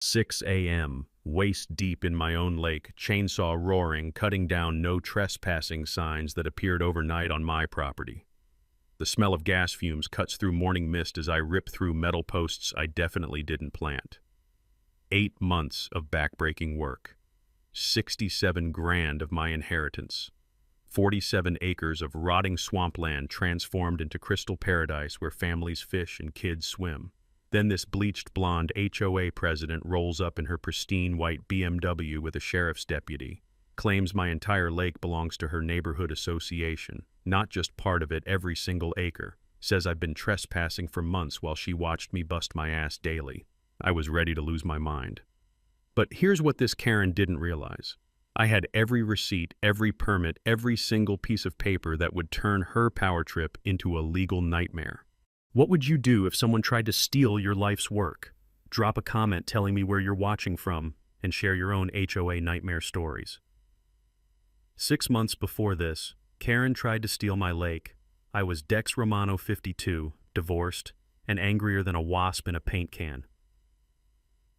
6 a.m., waist deep in my own lake, chainsaw roaring, cutting down no trespassing signs that appeared overnight on my property. The smell of gas fumes cuts through morning mist as I rip through metal posts I definitely didn't plant. 8 months of backbreaking work. 67 grand of my inheritance. 47 acres of rotting swampland transformed into crystal paradise where families fish and kids swim. Then this bleached blonde HOA president rolls up in her pristine white BMW with a sheriff's deputy, claims my entire lake belongs to her neighborhood association, not just part of it, every single acre, says I've been trespassing for months while she watched me bust my ass daily. I was ready to lose my mind. But here's what this Karen didn't realize. I had every receipt, every permit, every single piece of paper that would turn her power trip into a legal nightmare. What would you do if someone tried to steal your life's work? Drop a comment telling me where you're watching from and share your own HOA nightmare stories. 6 months before this, Karen tried to steal my lake. I was Dex Romano 52, divorced, and angrier than a wasp in a paint can.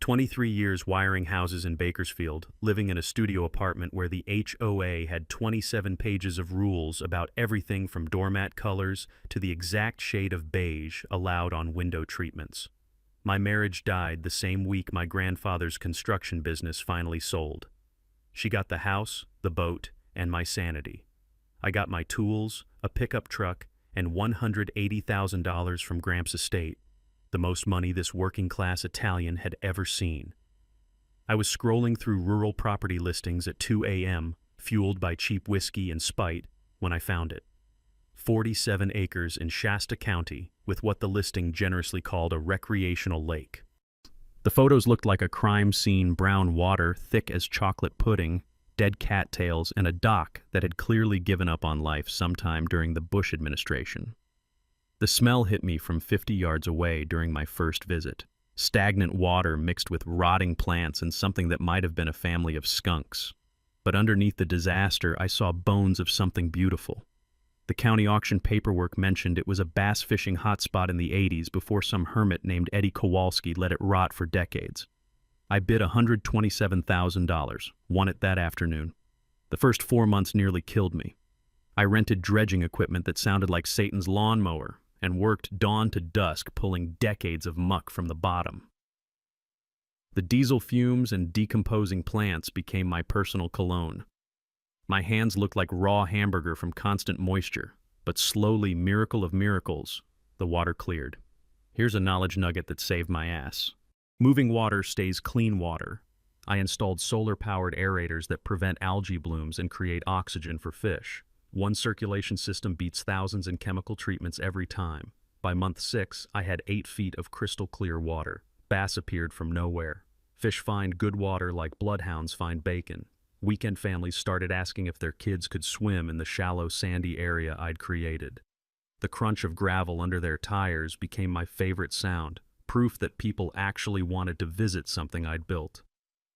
23 years wiring houses in Bakersfield, living in a studio apartment where the HOA had 27 pages of rules about everything from doormat colors to the exact shade of beige allowed on window treatments. My marriage died the same week my grandfather's construction business finally sold. She got the house, the boat, and my sanity. I got my tools, a pickup truck, and $180,000 from Gramps' estate. The most money this working-class Italian had ever seen. I was scrolling through rural property listings at 2 a.m., fueled by cheap whiskey and spite, when I found it. 47 acres in Shasta County, with what the listing generously called a recreational lake. The photos looked like a crime scene: brown water, thick as chocolate pudding, dead cattails, and a dock that had clearly given up on life sometime during the Bush administration. The smell hit me from 50 yards away during my first visit. Stagnant water mixed with rotting plants and something that might have been a family of skunks. But underneath the disaster, I saw bones of something beautiful. The county auction paperwork mentioned it was a bass fishing hotspot in the 80s before some hermit named Eddie Kowalski let it rot for decades. I bid $127,000, won it that afternoon. The first 4 months nearly killed me. I rented dredging equipment that sounded like Satan's lawnmower, and worked dawn to dusk pulling decades of muck from the bottom. The diesel fumes and decomposing plants became my personal cologne. My hands looked like raw hamburger from constant moisture, but slowly, miracle of miracles, the water cleared. Here's a knowledge nugget that saved my ass. Moving water stays clean water. I installed solar-powered aerators that prevent algae blooms and create oxygen for fish. One circulation system beats thousands in chemical treatments every time. By month 6, I had 8 feet of crystal clear water. Bass appeared from nowhere. Fish find good water like bloodhounds find bacon. Weekend families started asking if their kids could swim in the shallow, sandy area I'd created. The crunch of gravel under their tires became my favorite sound, proof that people actually wanted to visit something I'd built.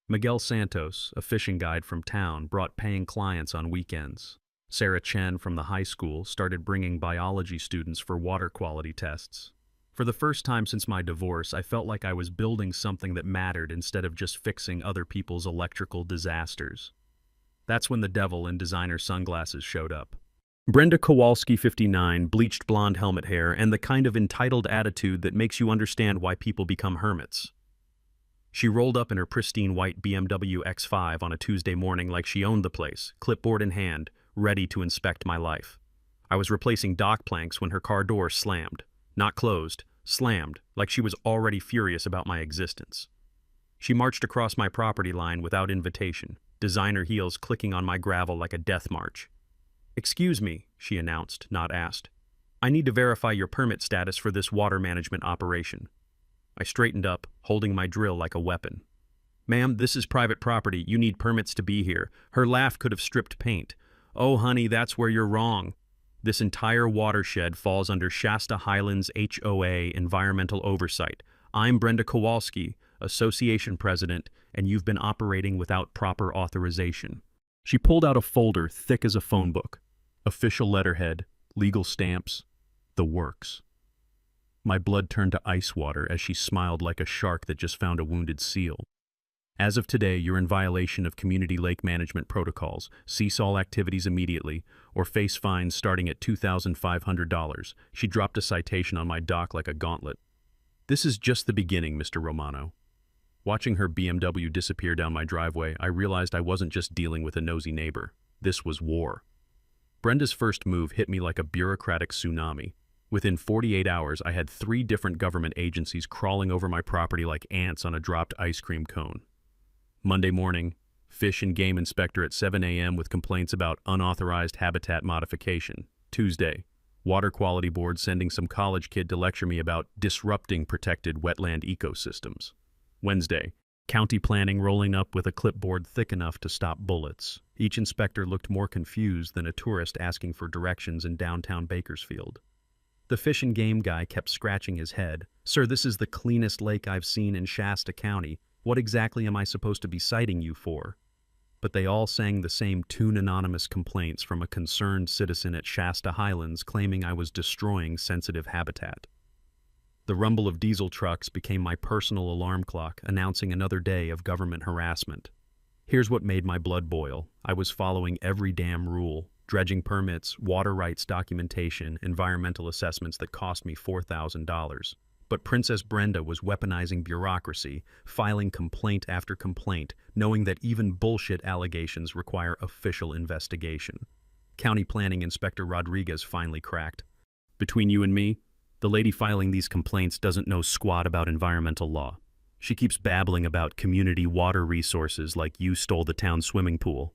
Miguel Santos, a fishing guide from town, brought paying clients on weekends. Sarah Chen from the high school started bringing biology students for water quality tests. For the first time since my divorce, I felt like I was building something that mattered instead of just fixing other people's electrical disasters. That's when the devil in designer sunglasses showed up. Brenda Kowalski, 59, bleached blonde helmet hair, and the kind of entitled attitude that makes you understand why people become hermits. She rolled up in her pristine white BMW X5 on a Tuesday morning like she owned the place, clipboard in hand, ready to inspect my life. I was replacing dock planks when her car door slammed. Not closed, slammed, like she was already furious about my existence. She marched across my property line without invitation, designer heels clicking on my gravel like a death march. "Excuse me," she announced, not asked. "I need to verify your permit status for this water management operation." I straightened up, holding my drill like a weapon. "Ma'am, this is private property. You need permits to be here." Her laugh could have stripped paint. "Oh, honey, that's where you're wrong. This entire watershed falls under Shasta Highlands HOA Environmental Oversight. I'm Brenda Kowalski, Association President, and you've been operating without proper authorization." She pulled out a folder thick as a phone book. Official letterhead, legal stamps, the works. My blood turned to ice water as she smiled like a shark that just found a wounded seal. As of today, you're in violation of community lake management protocols. Cease all activities immediately, or face fines starting at $2,500. She dropped a citation on my dock like a gauntlet. This is just the beginning, Mr. Romano. Watching her BMW disappear down my driveway, I realized I wasn't just dealing with a nosy neighbor. This was war. Brenda's first move hit me like a bureaucratic tsunami. Within 48 hours, I had 3 different government agencies crawling over my property like ants on a dropped ice cream cone. Monday morning, Fish and Game Inspector at 7 a.m. with complaints about unauthorized habitat modification. Tuesday, Water Quality Board sending some college kid to lecture me about disrupting protected wetland ecosystems. Wednesday, County Planning rolling up with a clipboard thick enough to stop bullets. Each inspector looked more confused than a tourist asking for directions in downtown Bakersfield. The Fish and Game guy kept scratching his head. "Sir, this is the cleanest lake I've seen in Shasta County. What exactly am I supposed to be citing you for?" But they all sang the same tune anonymous complaints from a concerned citizen at Shasta Highlands claiming I was destroying sensitive habitat. The rumble of diesel trucks became my personal alarm clock, announcing another day of government harassment. Here's what made my blood boil. I was following every damn rule. Dredging permits, water rights documentation, environmental assessments that cost me $4,000. But Princess Brenda was weaponizing bureaucracy, filing complaint after complaint, knowing that even bullshit allegations require official investigation. County Planning Inspector Rodriguez finally cracked. "Between you and me, the lady filing these complaints doesn't know squat about environmental law. She keeps babbling about community water resources like you stole the town swimming pool."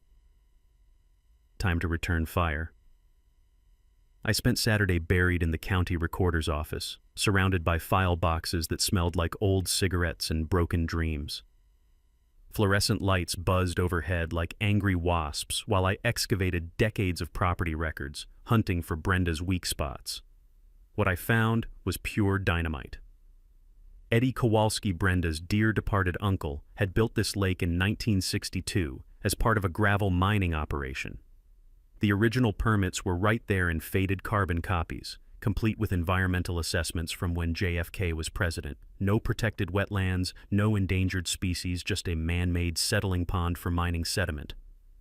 Time to return fire. I spent Saturday buried in the county recorder's office, surrounded by file boxes that smelled like old cigarettes and broken dreams. Fluorescent lights buzzed overhead like angry wasps while I excavated decades of property records, hunting for Brenda's weak spots. What I found was pure dynamite. Eddie Kowalski, Brenda's dear departed uncle, had built this lake in 1962 as part of a gravel mining operation. The original permits were right there in faded carbon copies, complete with environmental assessments from when JFK was president. No protected wetlands, no endangered species, just a man-made settling pond for mining sediment.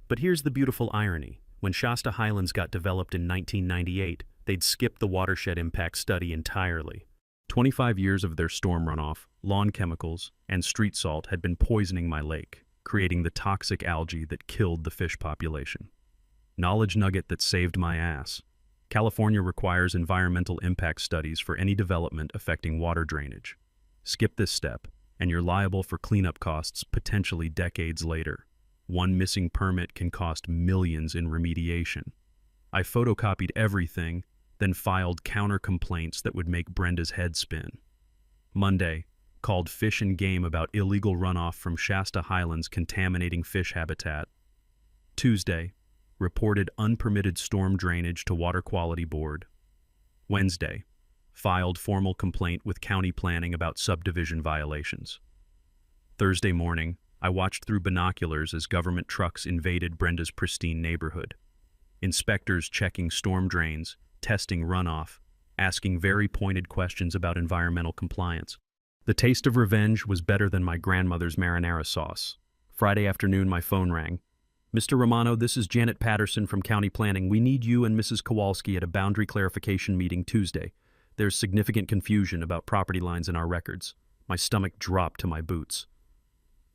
But here's the beautiful irony. When Shasta Highlands got developed in 1998, they'd skipped the watershed impact study entirely. 25 years of their storm runoff, lawn chemicals, and street salt had been poisoning my lake, creating the toxic algae that killed the fish population. Knowledge nugget that saved my ass. California requires environmental impact studies for any development affecting water drainage. Skip this step, and you're liable for cleanup costs potentially decades later. One missing permit can cost millions in remediation. I photocopied everything, then filed counter complaints that would make Brenda's head spin. Monday, called Fish and Game about illegal runoff from Shasta Highlands contaminating fish habitat. Tuesday, reported unpermitted storm drainage to Water Quality Board. Wednesday, filed formal complaint with county planning about subdivision violations. Thursday morning, I watched through binoculars as government trucks invaded Brenda's pristine neighborhood. Inspectors checking storm drains, testing runoff, asking very pointed questions about environmental compliance. The taste of revenge was better than my grandmother's marinara sauce. Friday afternoon, my phone rang. "Mr. Romano, this is Janet Patterson from County Planning. We need you and Mrs. Kowalski at a boundary clarification meeting Tuesday. There's significant confusion about property lines in our records." My stomach dropped to my boots.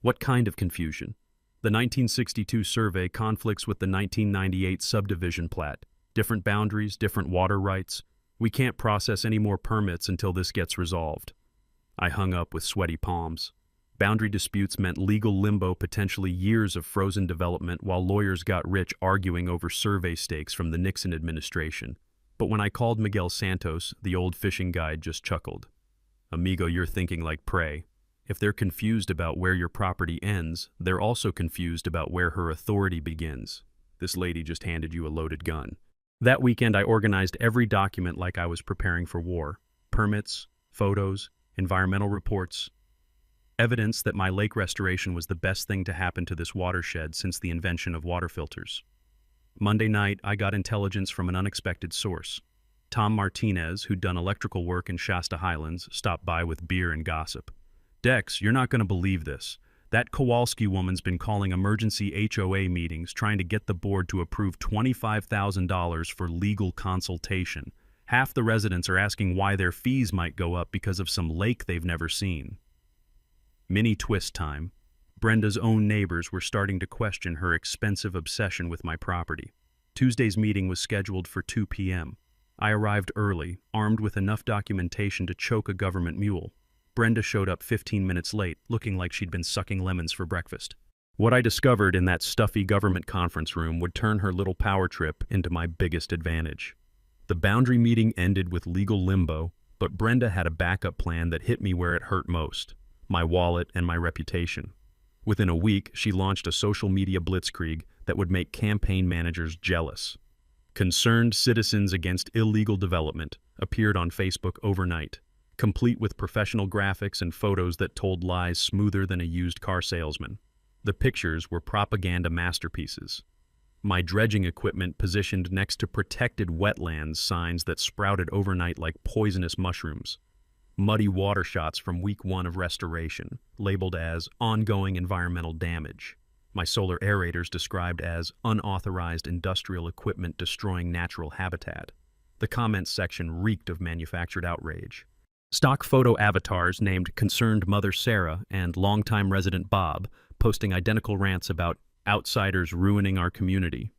What kind of confusion? The 1962 survey conflicts with the 1998 subdivision plat. Different boundaries, different water rights. We can't process any more permits until this gets resolved. I hung up with sweaty palms. Boundary disputes meant legal limbo, potentially years of frozen development, while lawyers got rich arguing over survey stakes from the Nixon administration. But when I called Miguel Santos, the old fishing guide just chuckled. "Amigo, you're thinking like prey. If they're confused about where your property ends, they're also confused about where her authority begins. This lady just handed you a loaded gun." That weekend, I organized every document like I was preparing for war. Permits, photos, environmental reports. Evidence that my lake restoration was the best thing to happen to this watershed since the invention of water filters. Monday night, I got intelligence from an unexpected source. Tom Martinez, who'd done electrical work in Shasta Highlands, stopped by with beer and gossip. "Dex, you're not going to believe this. That Kowalski woman's been calling emergency HOA meetings trying to get the board to approve $25,000 for legal consultation. Half the residents are asking why their fees might go up because of some lake they've never seen. Mini twist time. Brenda's own neighbors were starting to question her expensive obsession with my property. Tuesday's meeting was scheduled for 2 p.m. I arrived early, armed with enough documentation to choke a government mule. Brenda showed up 15 minutes late, looking like she'd been sucking lemons for breakfast. What I discovered in that stuffy government conference room would turn her little power trip into my biggest advantage. The boundary meeting ended with legal limbo, but Brenda had a backup plan that hit me where it hurt most: my wallet and my reputation. Within a week, she launched a social media blitzkrieg that would make campaign managers jealous. Concerned Citizens Against Illegal Development appeared on Facebook overnight, complete with professional graphics and photos that told lies smoother than a used car salesman. The pictures were propaganda masterpieces. My dredging equipment positioned next to protected wetlands signs that sprouted overnight like poisonous mushrooms. Muddy water shots from week 1 of restoration, labeled as ongoing environmental damage. My solar aerators described as unauthorized industrial equipment destroying natural habitat. The comments section reeked of manufactured outrage. Stock photo avatars named Concerned Mother Sarah and Longtime Resident Bob posting identical rants about outsiders ruining our community.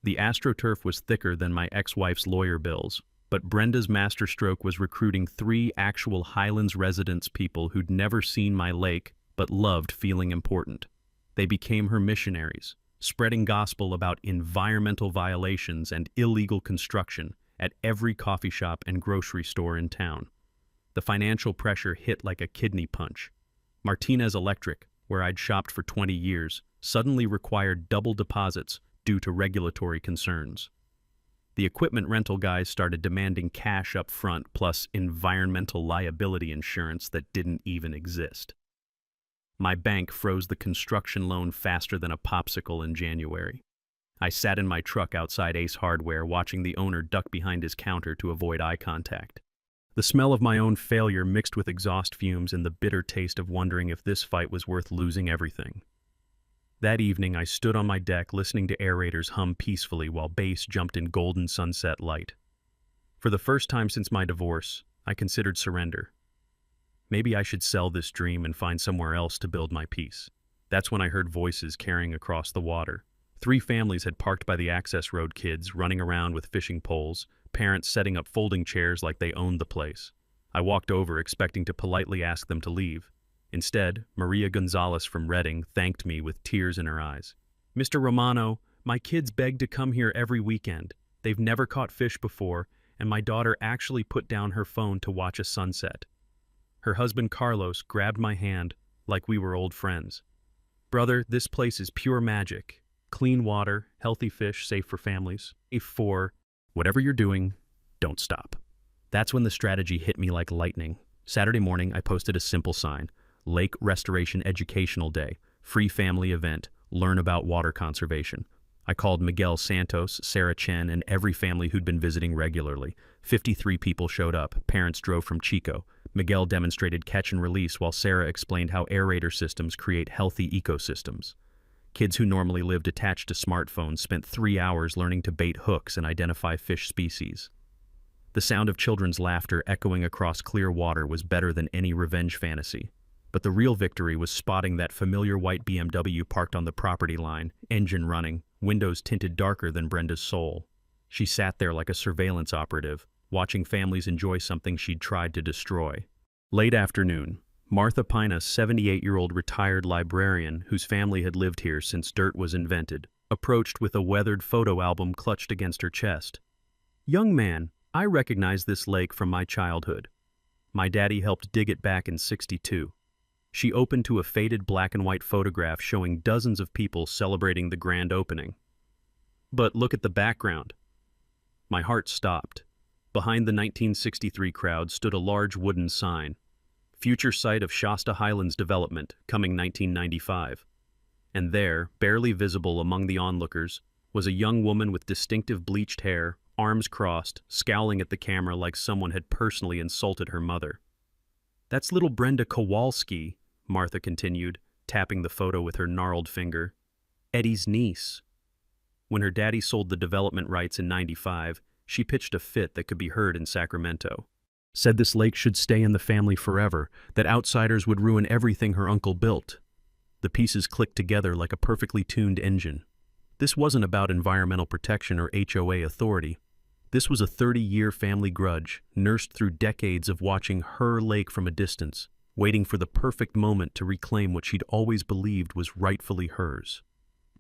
The AstroTurf was thicker than my ex-wife's lawyer bills, but Brenda's masterstroke was recruiting 3 actual Highlands residents people who'd never seen my lake but loved feeling important. They became her missionaries, spreading gospel about environmental violations and illegal construction at every coffee shop and grocery store in town. The financial pressure hit like a kidney punch. Martinez Electric, where I'd shopped for 20 years, suddenly required double deposits due to regulatory concerns. The equipment rental guys started demanding cash up front plus environmental liability insurance that didn't even exist. My bank froze the construction loan faster than a popsicle in January. I sat in my truck outside Ace Hardware watching the owner duck behind his counter to avoid eye contact. The smell of my own failure mixed with exhaust fumes and the bitter taste of wondering if this fight was worth losing everything. That evening, I stood on my deck listening to aerators hum peacefully while bass jumped in golden sunset light. For the first time since my divorce, I considered surrender. Maybe I should sell this dream and find somewhere else to build my peace. That's when I heard voices carrying across the water. 3 families had parked by the access road, kids running around with fishing poles, parents setting up folding chairs like they owned the place. I walked over expecting to politely ask them to leave. Instead, Maria Gonzalez from Redding thanked me with tears in her eyes. "Mr. Romano, my kids beg to come here every weekend. They've never caught fish before, and my daughter actually put down her phone to watch a sunset." Her husband Carlos grabbed my hand like we were old friends. "Brother, this place is pure magic. Clean water, healthy fish, safe for families. Safe for whatever you're doing, don't stop." That's when the strategy hit me like lightning. Saturday morning, I posted a simple sign: Lake Restoration Educational Day, free family event, learn about water conservation. I called Miguel Santos, Sarah Chen, and every family who'd been visiting regularly. 53 people showed up. Parents drove from Chico. Miguel demonstrated catch and release while Sarah explained how aerator systems create healthy ecosystems. Kids who normally lived attached to smartphones spent 3 hours learning to bait hooks and identify fish species. The sound of children's laughter echoing across clear water was better than any revenge fantasy. But the real victory was spotting that familiar white BMW parked on the property line, engine running, windows tinted darker than Brenda's soul. She sat there like a surveillance operative, watching families enjoy something she'd tried to destroy. Late afternoon, Martha Pina, 78-year-old retired librarian whose family had lived here since dirt was invented, approached with a weathered photo album clutched against her chest. "Young man, I recognize this lake from my childhood. My daddy helped dig it back in '62. She opened to a faded black and white photograph showing dozens of people celebrating the grand opening. "But look at the background." My heart stopped. Behind the 1963 crowd stood a large wooden sign: "Future site of Shasta Highlands development, coming 1995. And there, barely visible among the onlookers, was a young woman with distinctive bleached hair, arms crossed, scowling at the camera like someone had personally insulted her mother. "That's little Brenda Kowalski," Martha continued, tapping the photo with her gnarled finger. Eddie's niece. When her daddy sold the development rights in '95, she pitched a fit that could be heard in Sacramento. Said this lake should stay in the family forever, that outsiders would ruin everything her uncle built. The pieces clicked together like a perfectly tuned engine. This wasn't about environmental protection or HOA authority. This was a 30-year family grudge, nursed through decades of watching her lake from a distance, waiting for the perfect moment to reclaim what she'd always believed was rightfully hers.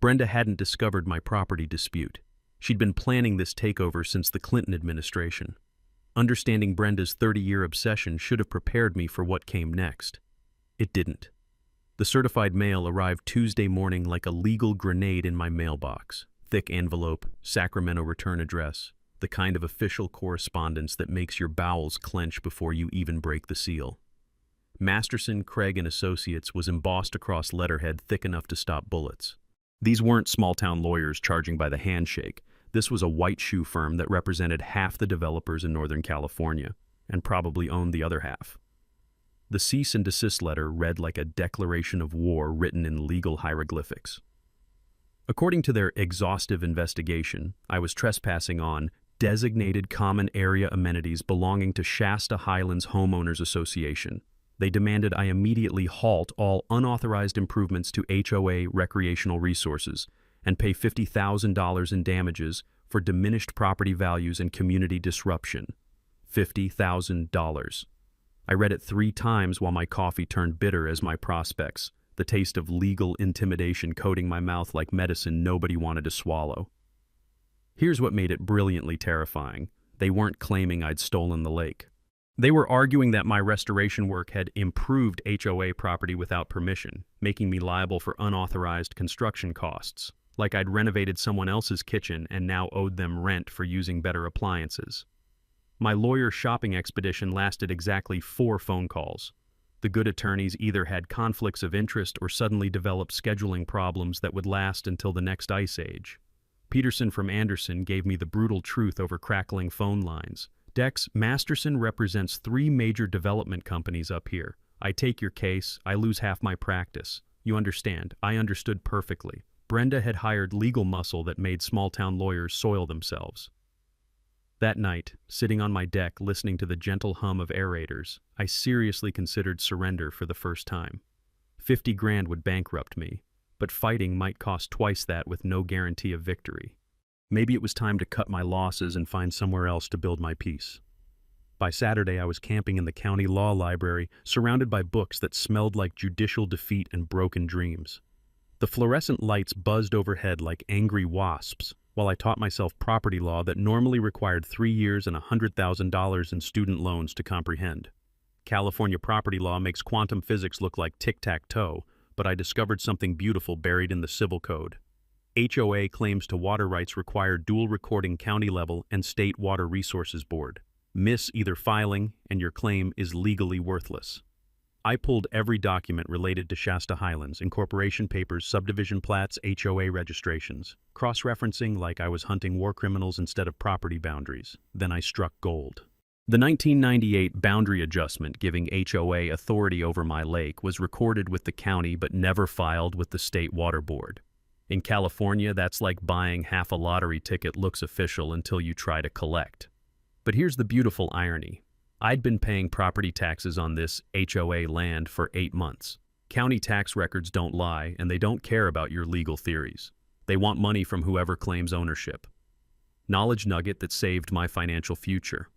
Brenda hadn't discovered my property dispute. She'd been planning this takeover since the Clinton administration. Understanding Brenda's 30-year obsession should have prepared me for what came next. It didn't. The certified mail arrived Tuesday morning like a legal grenade in my mailbox. Thick envelope, Sacramento return address, the kind of official correspondence that makes your bowels clench before you even break the seal. Masterson, Craig & Associates was embossed across letterhead thick enough to stop bullets. These weren't small-town lawyers charging by the handshake. This was a white shoe firm that represented half the developers in Northern California, and probably owned the other half. The cease and desist letter read like a declaration of war written in legal hieroglyphics. According to their exhaustive investigation, I was trespassing on designated common area amenities belonging to Shasta Highlands Homeowners Association. They demanded I immediately halt all unauthorized improvements to HOA recreational resources and pay $50,000 in damages for diminished property values and community disruption. $50,000. I read it 3 times while my coffee turned bitter as my prospects, the taste of legal intimidation coating my mouth like medicine nobody wanted to swallow. Here's what made it brilliantly terrifying. They weren't claiming I'd stolen the lake. They were arguing that my restoration work had improved HOA property without permission, making me liable for unauthorized construction costs, like I'd renovated someone else's kitchen and now owed them rent for using better appliances. My lawyer shopping expedition lasted exactly 4 phone calls. The good attorneys either had conflicts of interest or suddenly developed scheduling problems that would last until the next ice age. Peterson from Anderson gave me the brutal truth over crackling phone lines. Dex, Masterson represents 3 major development companies up here. I take your case, I lose half my practice. You understand, I understood perfectly. Brenda had hired legal muscle that made small-town lawyers soil themselves. That night, sitting on my deck listening to the gentle hum of aerators, I seriously considered surrender for the first time. 50 grand would bankrupt me, but fighting might cost twice that with no guarantee of victory. Maybe it was time to cut my losses and find somewhere else to build my peace. By Saturday, I was camping in the county law library, surrounded by books that smelled like judicial defeat and broken dreams. The fluorescent lights buzzed overhead like angry wasps, while I taught myself property law that normally required 3 years and $100,000 in student loans to comprehend. California property law makes quantum physics look like tic-tac-toe, but I discovered something beautiful buried in the civil code. HOA claims to water rights require dual recording county level and state water resources board. Miss either filing, and your claim is legally worthless. I pulled every document related to Shasta Highlands, incorporation papers, subdivision plats, HOA registrations, cross-referencing like I was hunting war criminals instead of property boundaries. Then I struck gold. The 1998 boundary adjustment giving HOA authority over my lake was recorded with the county but never filed with the state water board. In California, that's like buying half a lottery ticket looks official until you try to collect. But here's the beautiful irony. I'd been paying property taxes on this HOA land for 8 months. County tax records don't lie, and they don't care about your legal theories. They want money from whoever claims ownership. Knowledge nugget that saved my financial future.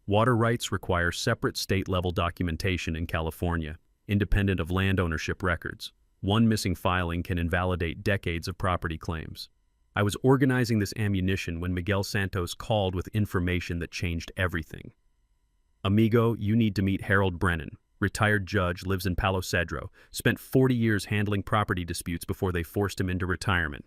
Water rights require separate state-level documentation in California, independent of land ownership records. One missing filing can invalidate decades of property claims. I was organizing this ammunition when Miguel Santos called with information that changed everything. Amigo, you need to meet Harold Brennan. Retired judge, lives in Palo Cedro. Spent 40 years handling property disputes before they forced him into retirement.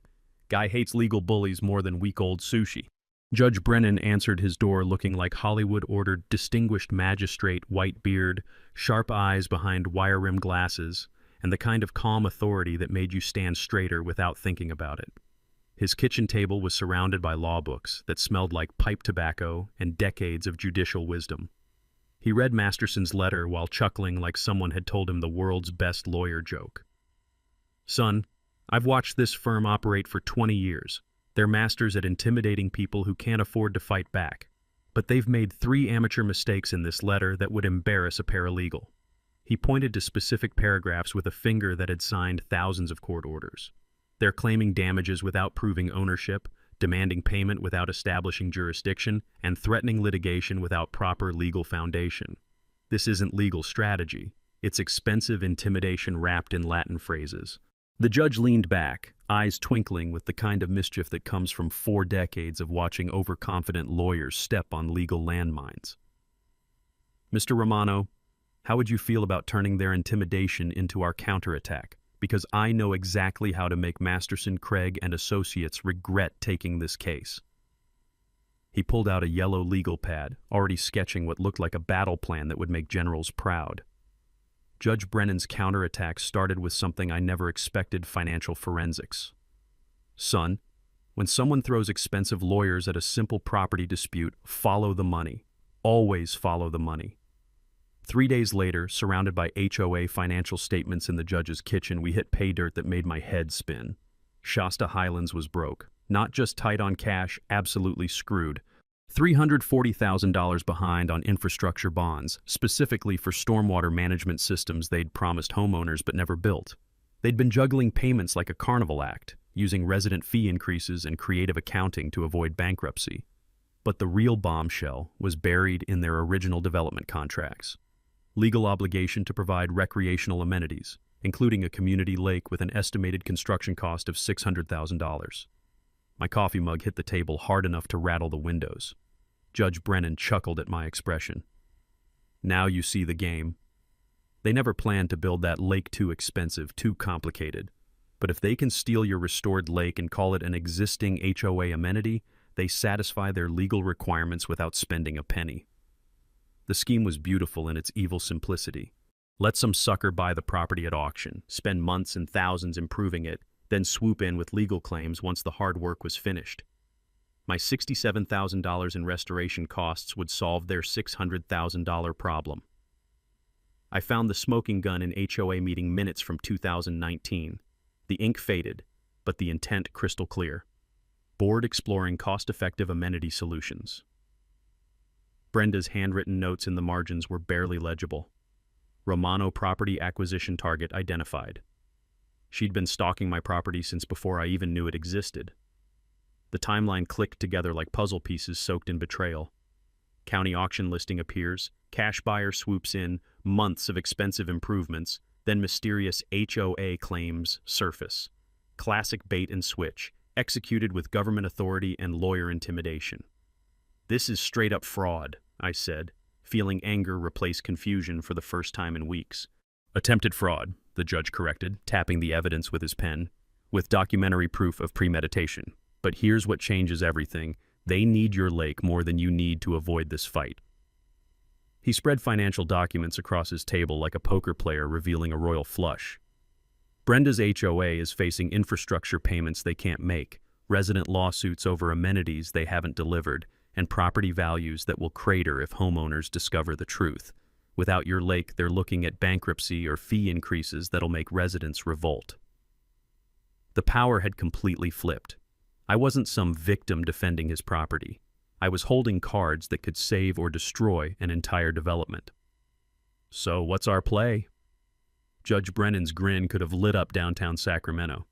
Guy hates legal bullies more than week-old sushi. Judge Brennan answered his door looking like Hollywood-ordered distinguished magistrate, white beard, sharp eyes behind wire-rimmed glasses, and the kind of calm authority that made you stand straighter without thinking about it. His kitchen table was surrounded by law books that smelled like pipe tobacco and decades of judicial wisdom. He read Masterson's letter while chuckling like someone had told him the world's best lawyer joke. Son, I've watched this firm operate for 20 years. They're masters at intimidating people who can't afford to fight back. But they've made 3 amateur mistakes in this letter that would embarrass a paralegal. He pointed to specific paragraphs with a finger that had signed thousands of court orders. They're claiming damages without proving ownership, demanding payment without establishing jurisdiction, and threatening litigation without proper legal foundation. This isn't legal strategy. It's expensive intimidation wrapped in Latin phrases. The judge leaned back, eyes twinkling with the kind of mischief that comes from 4 decades of watching overconfident lawyers step on legal landmines. Mr. Romano, how would you feel about turning their intimidation into our counterattack? Because I know exactly how to make Masterson, Craig, and Associates regret taking this case. He pulled out a yellow legal pad, already sketching what looked like a battle plan that would make generals proud. Judge Brennan's counterattack started with something I never expected: financial forensics. Son, when someone throws expensive lawyers at a simple property dispute, follow the money. Always follow the money. 3 days later, surrounded by HOA financial statements in the judge's kitchen, we hit pay dirt that made my head spin. Shasta Highlands was broke. Not just tight on cash, absolutely screwed. $340,000 behind on infrastructure bonds, specifically for stormwater management systems they'd promised homeowners but never built. They'd been juggling payments like a carnival act, using resident fee increases and creative accounting to avoid bankruptcy. But the real bombshell was buried in their original development contracts. Legal obligation to provide recreational amenities, including a community lake with an estimated construction cost of $600,000. My coffee mug hit the table hard enough to rattle the windows. Judge Brennan chuckled at my expression. Now you see the game. They never planned to build that lake too expensive, too complicated. But if they can steal your restored lake and call it an existing HOA amenity, they satisfy their legal requirements without spending a penny. The scheme was beautiful in its evil simplicity. Let some sucker buy the property at auction, spend months and thousands improving it, then swoop in with legal claims once the hard work was finished. My $67,000 in restoration costs would solve their $600,000 problem. I found the smoking gun in HOA meeting minutes from 2019. The ink faded, but the intent crystal clear. Board exploring cost-effective amenity solutions. Brenda's handwritten notes in the margins were barely legible. Romano property acquisition target identified. She'd been stalking my property since before I even knew it existed. The timeline clicked together like puzzle pieces soaked in betrayal. County auction listing appears, cash buyer swoops in, months of expensive improvements, then mysterious HOA claims surface. Classic bait and switch, executed with government authority and lawyer intimidation. This is straight-up fraud, I said, feeling anger replace confusion for the first time in weeks. Attempted fraud, the judge corrected, tapping the evidence with his pen, with documentary proof of premeditation. But here's what changes everything. They need your lake more than you need to avoid this fight. He spread financial documents across his table like a poker player revealing a royal flush. Brenda's HOA is facing infrastructure payments they can't make, resident lawsuits over amenities they haven't delivered, and property values that will crater if homeowners discover the truth. Without your lake, they're looking at bankruptcy or fee increases that'll make residents revolt. The power had completely flipped. I wasn't some victim defending his property. I was holding cards that could save or destroy an entire development. So what's our play? Judge Brennan's grin could have lit up downtown Sacramento.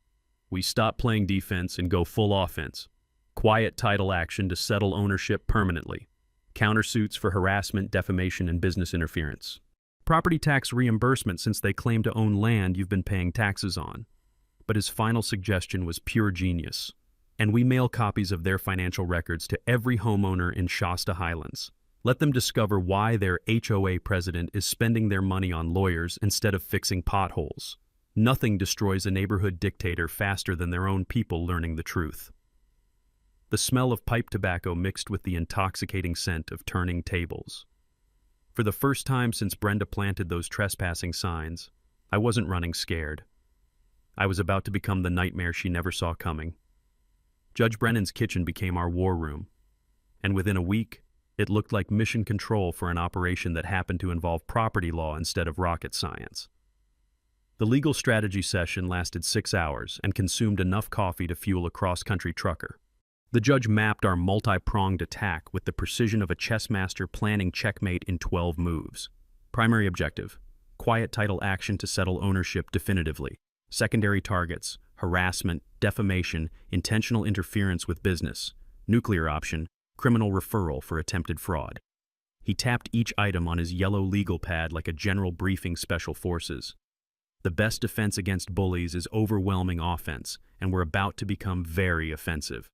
We stop playing defense and go full offense. Quiet title action to settle ownership permanently. Countersuits for harassment, defamation, and business interference. Property tax reimbursement since they claim to own land you've been paying taxes on. But his final suggestion was pure genius. And we mail copies of their financial records to every homeowner in Shasta Highlands. Let them discover why their HOA president is spending their money on lawyers instead of fixing potholes. Nothing destroys a neighborhood dictator faster than their own people learning the truth. The smell of pipe tobacco mixed with the intoxicating scent of turning tables. For the first time since Brenda planted those trespassing signs, I wasn't running scared. I was about to become the nightmare she never saw coming. Judge Brennan's kitchen became our war room, and within a week, it looked like mission control for an operation that happened to involve property law instead of rocket science. The legal strategy session lasted 6 hours and consumed enough coffee to fuel a cross-country trucker. The judge mapped our multi-pronged attack with the precision of a chess master planning checkmate in 12 moves. Primary objective: quiet title action to settle ownership definitively. Secondary targets: harassment, defamation, intentional interference with business. Nuclear option: criminal referral for attempted fraud. He tapped each item on his yellow legal pad like a general briefing special forces. The best defense against bullies is overwhelming offense, and we're about to become very offensive.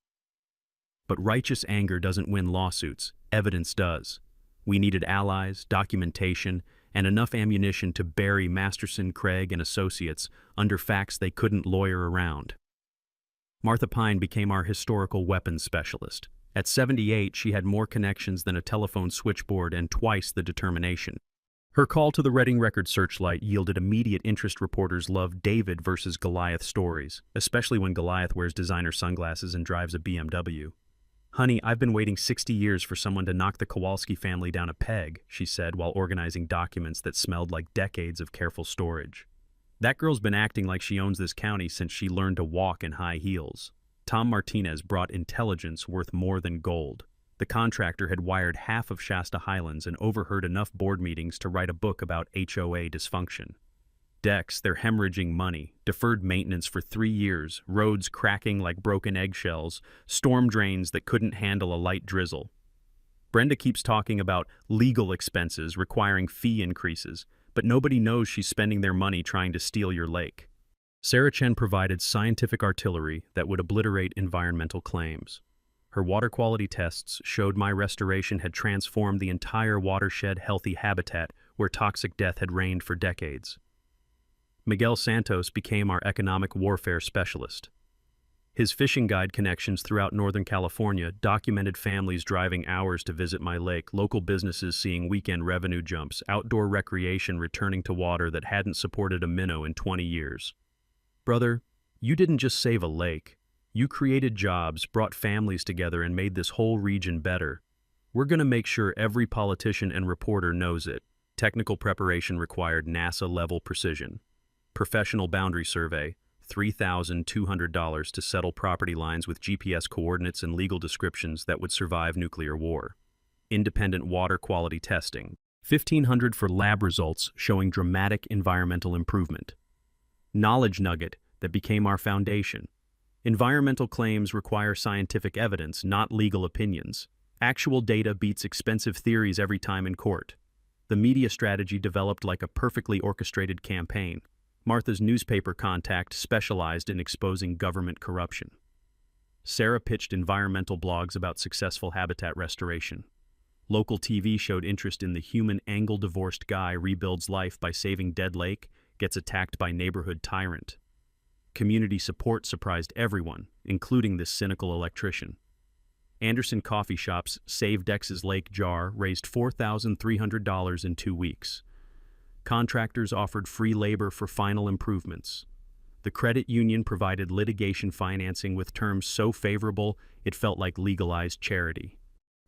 But righteous anger doesn't win lawsuits, evidence does. We needed allies, documentation, and enough ammunition to bury Masterson, Craig, and Associates under facts they couldn't lawyer around. Martha Pine became our historical weapons specialist. At 78, she had more connections than a telephone switchboard and twice the determination. Her call to the Reading Record Searchlight yielded immediate interest. Reporters love David versus Goliath stories, especially when Goliath wears designer sunglasses and drives a BMW. "Honey, I've been waiting 60 years for someone to knock the Kowalski family down a peg," she said while organizing documents that smelled like decades of careful storage. "That girl's been acting like she owns this county since she learned to walk in high heels." Tom Martinez brought intelligence worth more than gold. The contractor had wired half of Shasta Highlands and overheard enough board meetings to write a book about HOA dysfunction. Decks, they're hemorrhaging money, deferred maintenance for 3 years, roads cracking like broken eggshells, storm drains that couldn't handle a light drizzle. Brenda keeps talking about legal expenses requiring fee increases, but nobody knows she's spending their money trying to steal your lake. Sarah Chen provided scientific artillery that would obliterate environmental claims. Her water quality tests showed my restoration had transformed the entire watershed healthy habitat where toxic death had reigned for decades. Miguel Santos became our economic warfare specialist. His fishing guide connections throughout Northern California documented families driving hours to visit my lake, local businesses seeing weekend revenue jumps, outdoor recreation returning to water that hadn't supported a minnow in 20 years. Brother, you didn't just save a lake. You created jobs, brought families together, and made this whole region better. We're going to make sure every politician and reporter knows it. Technical preparation required NASA-level precision. Professional boundary survey, $3,200 to settle property lines with GPS coordinates and legal descriptions that would survive nuclear war. Independent water quality testing, $1,500 for lab results showing dramatic environmental improvement. Knowledge nugget that became our foundation. Environmental claims require scientific evidence, not legal opinions. Actual data beats expensive theories every time in court. The media strategy developed like a perfectly orchestrated campaign. Martha's newspaper contact specialized in exposing government corruption. Sarah pitched environmental blogs about successful habitat restoration. Local TV showed interest in the human angle. Divorced guy rebuilds life by saving dead lake, gets attacked by neighborhood tyrant. Community support surprised everyone, including this cynical electrician. Anderson Coffee Shop's Save Dex's Lake jar raised $4,300 in 2 weeks. Contractors offered free labor for final improvements. The credit union provided litigation financing with terms so favorable it felt like legalized charity.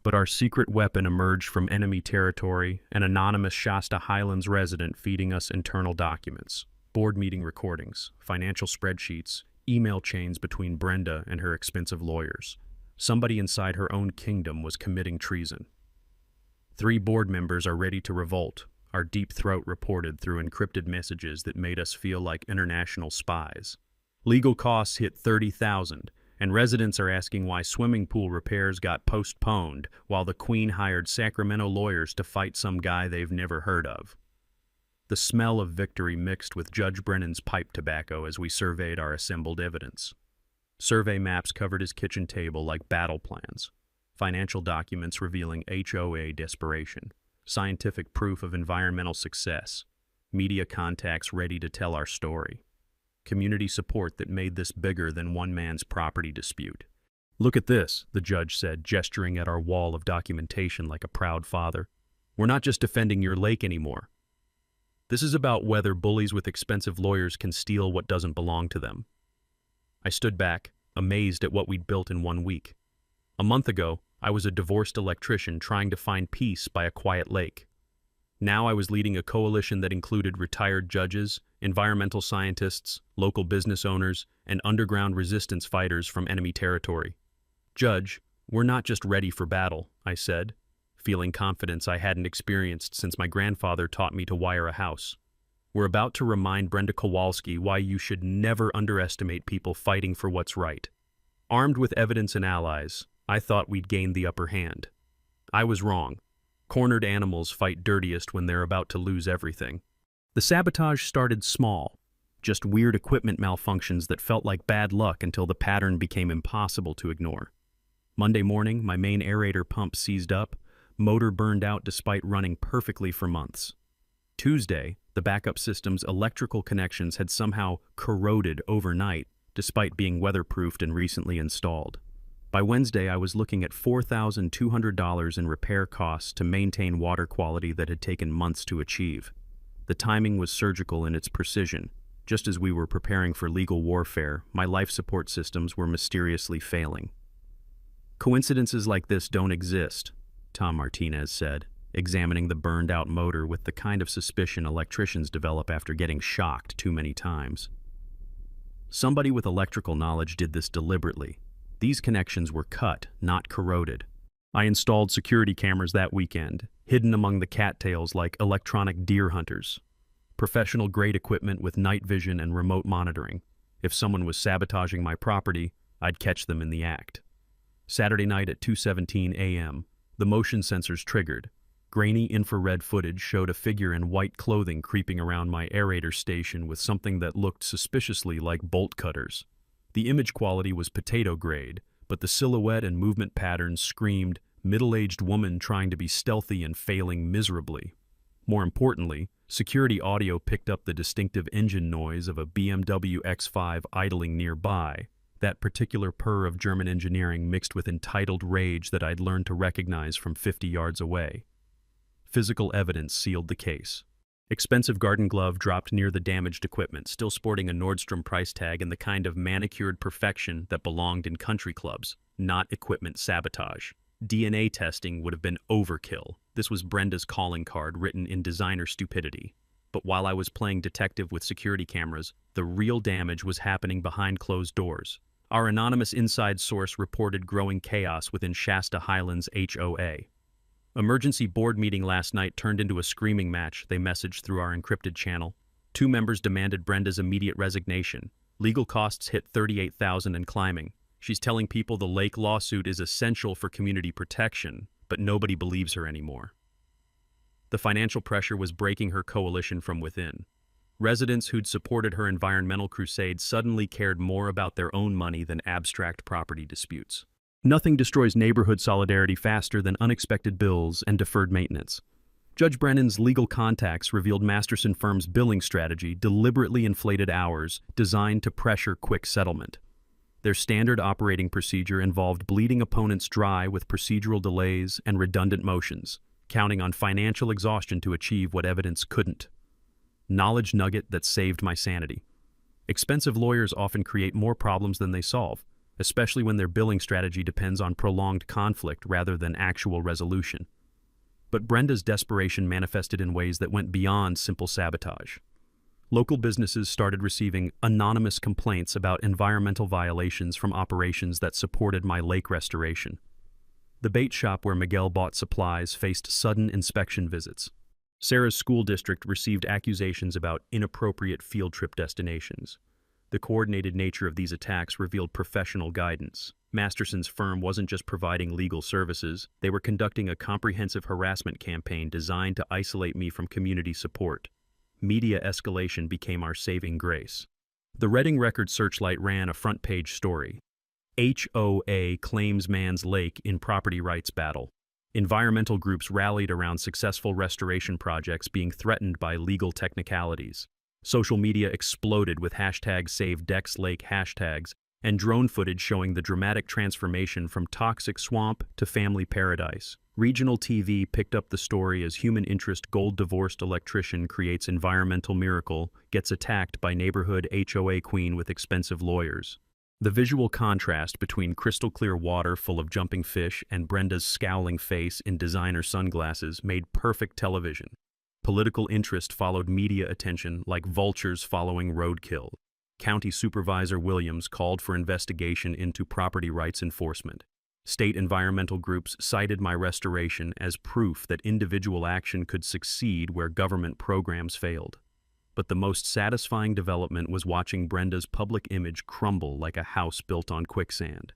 But our secret weapon emerged from enemy territory, an anonymous Shasta Highlands resident feeding us internal documents. Board meeting recordings, financial spreadsheets, email chains between Brenda and her expensive lawyers. Somebody inside her own kingdom was committing treason. 3 board members are ready to revolt, our deep throat reported through encrypted messages that made us feel like international spies. Legal costs hit $30,000, and residents are asking why swimming pool repairs got postponed while the Queen hired Sacramento lawyers to fight some guy they've never heard of. The smell of victory mixed with Judge Brennan's pipe tobacco as we surveyed our assembled evidence. Survey maps covered his kitchen table like battle plans. Financial documents revealing HOA desperation. Scientific proof of environmental success. Media contacts ready to tell our story. Community support that made this bigger than one man's property dispute. "Look at this," the judge said, gesturing at our wall of documentation like a proud father. "We're not just defending your lake anymore. This is about whether bullies with expensive lawyers can steal what doesn't belong to them." I stood back, amazed at what we'd built in 1 week. A month ago, I was a divorced electrician trying to find peace by a quiet lake. Now I was leading a coalition that included retired judges, environmental scientists, local business owners, and underground resistance fighters from enemy territory. "Judge, we're not just ready for battle," I said, feeling confidence I hadn't experienced since my grandfather taught me to wire a house. "We're about to remind Brenda Kowalski why you should never underestimate people fighting for what's right." Armed with evidence and allies, I thought we'd gained the upper hand. I was wrong. Cornered animals fight dirtiest when they're about to lose everything. The sabotage started small, just weird equipment malfunctions that felt like bad luck until the pattern became impossible to ignore. Monday morning, my main aerator pump seized up, motor burned out despite running perfectly for months. Tuesday, the backup system's electrical connections had somehow corroded overnight, despite being weatherproofed and recently installed. By Wednesday, I was looking at $4,200 in repair costs to maintain water quality that had taken months to achieve. The timing was surgical in its precision. Just as we were preparing for legal warfare, my life support systems were mysteriously failing. "Coincidences like this don't exist," Tom Martinez said, examining the burned-out motor with the kind of suspicion electricians develop after getting shocked too many times. "Somebody with electrical knowledge did this deliberately. These connections were cut, not corroded. I installed security cameras that weekend, hidden among the cattails like electronic deer hunters. Professional-grade equipment with night vision and remote monitoring. If someone was sabotaging my property, I'd catch them in the act." Saturday night at 2:17 a.m., the motion sensors triggered. Grainy infrared footage showed a figure in white clothing creeping around my aerator station with something that looked suspiciously like bolt cutters. The image quality was potato grade, but the silhouette and movement patterns screamed middle-aged woman trying to be stealthy and failing miserably. More importantly, security audio picked up the distinctive engine noise of a BMW X5 idling nearby, that particular purr of German engineering mixed with entitled rage that I'd learned to recognize from 50 yards away. Physical evidence sealed the case. Expensive garden glove dropped near the damaged equipment, still sporting a Nordstrom price tag and the kind of manicured perfection that belonged in country clubs, not equipment sabotage. DNA testing would have been overkill. This was Brenda's calling card written in designer stupidity. But while I was playing detective with security cameras, the real damage was happening behind closed doors. Our anonymous inside source reported growing chaos within Shasta Highlands HOA. "Emergency board meeting last night turned into a screaming match," they messaged through our encrypted channel. Two members demanded Brenda's immediate resignation. Legal costs hit $38,000 and climbing. She's telling people the lake lawsuit is essential for community protection, but nobody believes her anymore. The financial pressure was breaking her coalition from within. Residents who'd supported her environmental crusade suddenly cared more about their own money than abstract property disputes. Nothing destroys neighborhood solidarity faster than unexpected bills and deferred maintenance. Judge Brennan's legal contacts revealed Masterson Firm's billing strategy deliberately inflated hours designed to pressure quick settlement. Their standard operating procedure involved bleeding opponents dry with procedural delays and redundant motions, counting on financial exhaustion to achieve what evidence couldn't. Knowledge nugget that saved my sanity. Expensive lawyers often create more problems than they solve, especially when their billing strategy depends on prolonged conflict rather than actual resolution. But Brenda's desperation manifested in ways that went beyond simple sabotage. Local businesses started receiving anonymous complaints about environmental violations from operations that supported my lake restoration. The bait shop where Miguel bought supplies faced sudden inspection visits. Sarah's school district received accusations about inappropriate field trip destinations. The coordinated nature of these attacks revealed professional guidance. Masterson's firm wasn't just providing legal services, they were conducting a comprehensive harassment campaign designed to isolate me from community support. Media escalation became our saving grace. The Reading Record Searchlight ran a front-page story. HOA claims man's lake in property rights battle. Environmental groups rallied around successful restoration projects being threatened by legal technicalities. Social media exploded with #SaveDexLake hashtags and drone footage showing the dramatic transformation from toxic swamp to family paradise. Regional TV picked up the story as human interest gold-divorced electrician creates environmental miracle, gets attacked by neighborhood HOA queen with expensive lawyers. The visual contrast between crystal-clear water full of jumping fish and Brenda's scowling face in designer sunglasses made perfect television. Political interest followed media attention like vultures following roadkill. County Supervisor Williams called for investigation into property rights enforcement. State environmental groups cited my restoration as proof that individual action could succeed where government programs failed. But the most satisfying development was watching Brenda's public image crumble like a house built on quicksand.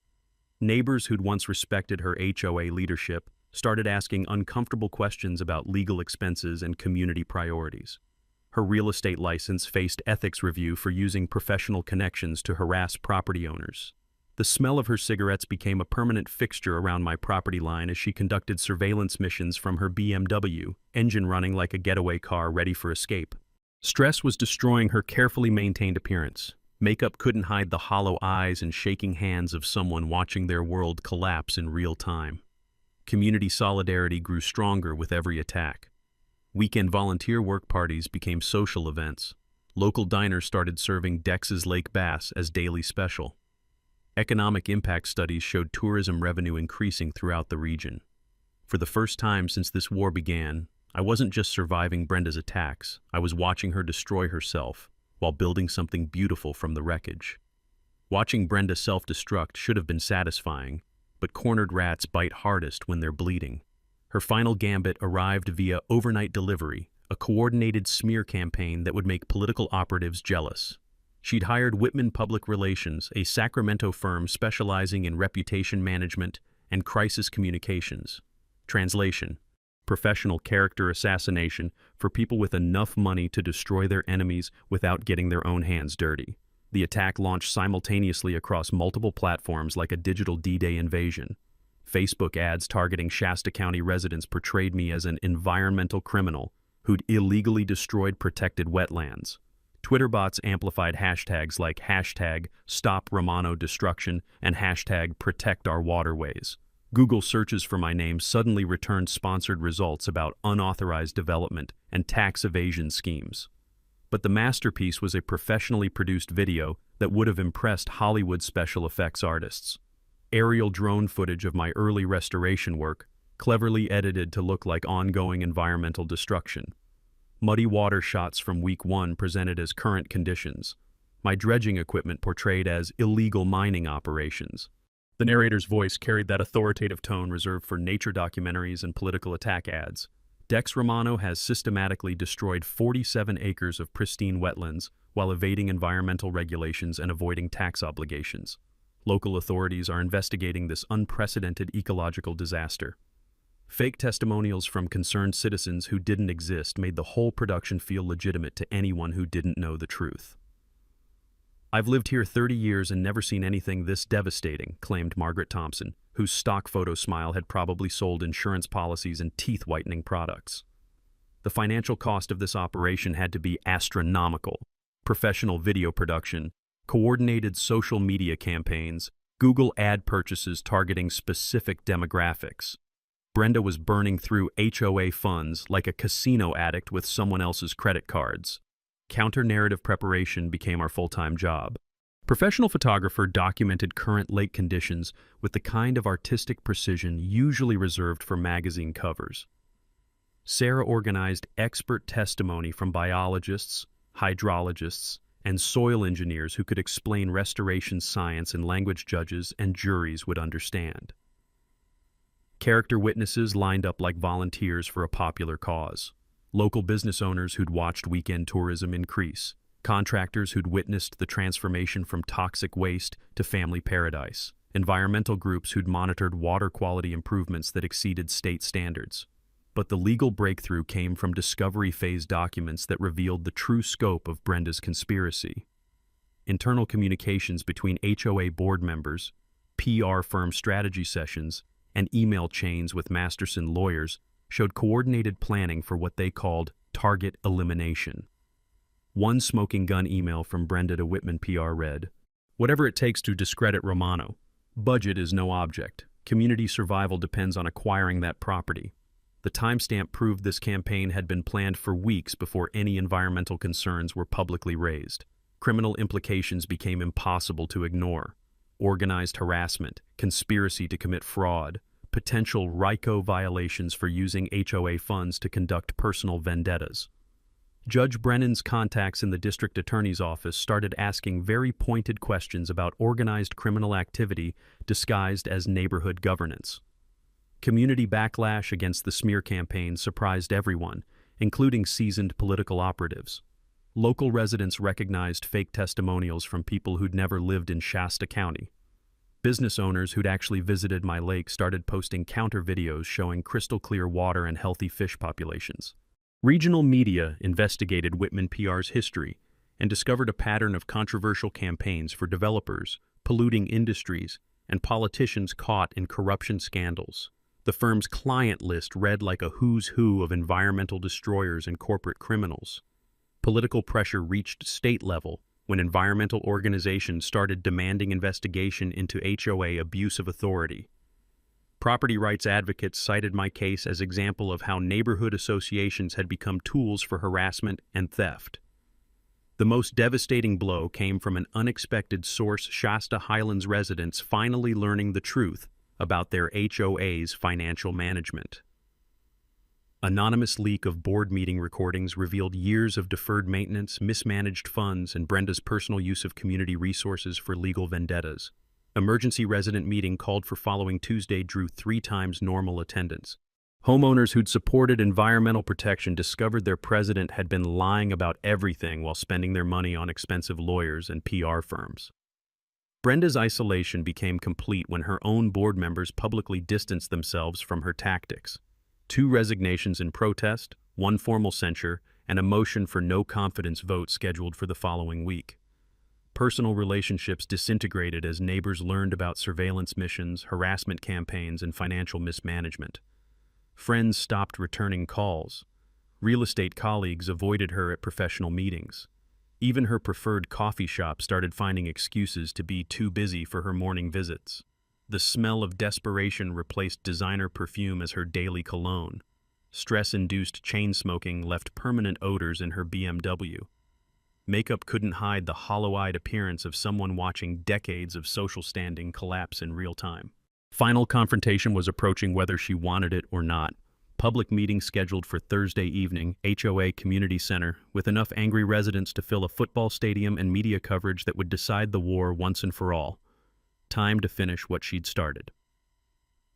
Neighbors who'd once respected her HOA leadership started asking uncomfortable questions about legal expenses and community priorities. Her real estate license faced ethics review for using professional connections to harass property owners. The smell of her cigarettes became a permanent fixture around my property line as she conducted surveillance missions from her BMW, engine running like a getaway car ready for escape. Stress was destroying her carefully maintained appearance. Makeup couldn't hide the hollow eyes and shaking hands of someone watching their world collapse in real time. Community solidarity grew stronger with every attack. Weekend volunteer work parties became social events. Local diners started serving Dex's Lake bass as daily special. Economic impact studies showed tourism revenue increasing throughout the region. For the first time since this war began, I wasn't just surviving Brenda's attacks, I was watching her destroy herself while building something beautiful from the wreckage. Watching Brenda self-destruct should have been satisfying, but cornered rats bite hardest when they're bleeding. Her final gambit arrived via overnight delivery, a coordinated smear campaign that would make political operatives jealous. She'd hired Whitman Public Relations, a Sacramento firm specializing in reputation management and crisis communications. Translation: professional character assassination for people with enough money to destroy their enemies without getting their own hands dirty. The attack launched simultaneously across multiple platforms like a digital D-Day invasion. Facebook ads targeting Shasta County residents portrayed me as an environmental criminal who'd illegally destroyed protected wetlands. Twitter bots amplified hashtags like #StopRomanoDestruction and #ProtectOurWaterways. Google searches for my name suddenly returned sponsored results about unauthorized development and tax evasion schemes. But the masterpiece was a professionally produced video that would have impressed Hollywood special effects artists. Aerial drone footage of my early restoration work, cleverly edited to look like ongoing environmental destruction. Muddy water shots from week 1 presented as current conditions. My dredging equipment portrayed as illegal mining operations. The narrator's voice carried that authoritative tone reserved for nature documentaries and political attack ads. Dex Romano has systematically destroyed 47 acres of pristine wetlands while evading environmental regulations and avoiding tax obligations. Local authorities are investigating this unprecedented ecological disaster. Fake testimonials from concerned citizens who didn't exist made the whole production feel legitimate to anyone who didn't know the truth. "I've lived here 30 years and never seen anything this devastating," claimed Margaret Thompson, whose stock photo smile had probably sold insurance policies and teeth-whitening products. The financial cost of this operation had to be astronomical. Professional video production, coordinated social media campaigns, Google ad purchases targeting specific demographics. Brenda was burning through HOA funds like a casino addict with someone else's credit cards. Counter-narrative preparation became our full-time job. Professional photographer documented current lake conditions with the kind of artistic precision usually reserved for magazine covers. Sarah organized expert testimony from biologists, hydrologists, and soil engineers who could explain restoration science in language judges and juries would understand. Character witnesses lined up like volunteers for a popular cause. Local business owners who'd watched weekend tourism increase. Contractors who'd witnessed the transformation from toxic waste to family paradise. Environmental groups who'd monitored water quality improvements that exceeded state standards. But the legal breakthrough came from discovery phase documents that revealed the true scope of Brenda's conspiracy. Internal communications between HOA board members, PR firm strategy sessions, and email chains with Masterson lawyers showed coordinated planning for what they called target elimination. One smoking gun email from Brenda to Whitman PR read, "Whatever it takes to discredit Romano. Budget is no object. Community survival depends on acquiring that property." The timestamp proved this campaign had been planned for weeks before any environmental concerns were publicly raised. Criminal implications became impossible to ignore. Organized harassment, conspiracy to commit fraud, potential RICO violations for using HOA funds to conduct personal vendettas. Judge Brennan's contacts in the district attorney's office started asking very pointed questions about organized criminal activity disguised as neighborhood governance. Community backlash against the smear campaign surprised everyone, including seasoned political operatives. Local residents recognized fake testimonials from people who'd never lived in Shasta County. Business owners who'd actually visited my lake started posting counter videos showing crystal clear water and healthy fish populations. Regional media investigated Whitman PR's history and discovered a pattern of controversial campaigns for developers, polluting industries, and politicians caught in corruption scandals. The firm's client list read like a who's who of environmental destroyers and corporate criminals. Political pressure reached state level when environmental organizations started demanding investigation into HOA abuse of authority. Property rights advocates cited my case as example of how neighborhood associations had become tools for harassment and theft. The most devastating blow came from an unexpected source: Shasta Highlands residents finally learning the truth about their HOA's financial management. Anonymous leak of board meeting recordings revealed years of deferred maintenance, mismanaged funds, and Brenda's personal use of community resources for legal vendettas. Emergency resident meeting called for following Tuesday drew 3 times normal attendance. Homeowners who'd supported environmental protection discovered their president had been lying about everything while spending their money on expensive lawyers and PR firms. Brenda's isolation became complete when her own board members publicly distanced themselves from her tactics. 2 resignations in protest, 1 formal censure, and a motion for no confidence vote scheduled for the following week. Personal relationships disintegrated as neighbors learned about surveillance missions, harassment campaigns, and financial mismanagement. Friends stopped returning calls. Real estate colleagues avoided her at professional meetings. Even her preferred coffee shop started finding excuses to be too busy for her morning visits. The smell of desperation replaced designer perfume as her daily cologne. Stress-induced chain smoking left permanent odors in her BMW. Makeup couldn't hide the hollow-eyed appearance of someone watching decades of social standing collapse in real time. Final confrontation was approaching whether she wanted it or not. Public meeting scheduled for Thursday evening, HOA Community Center, with enough angry residents to fill a football stadium and media coverage that would decide the war once and for all. Time to finish what she'd started.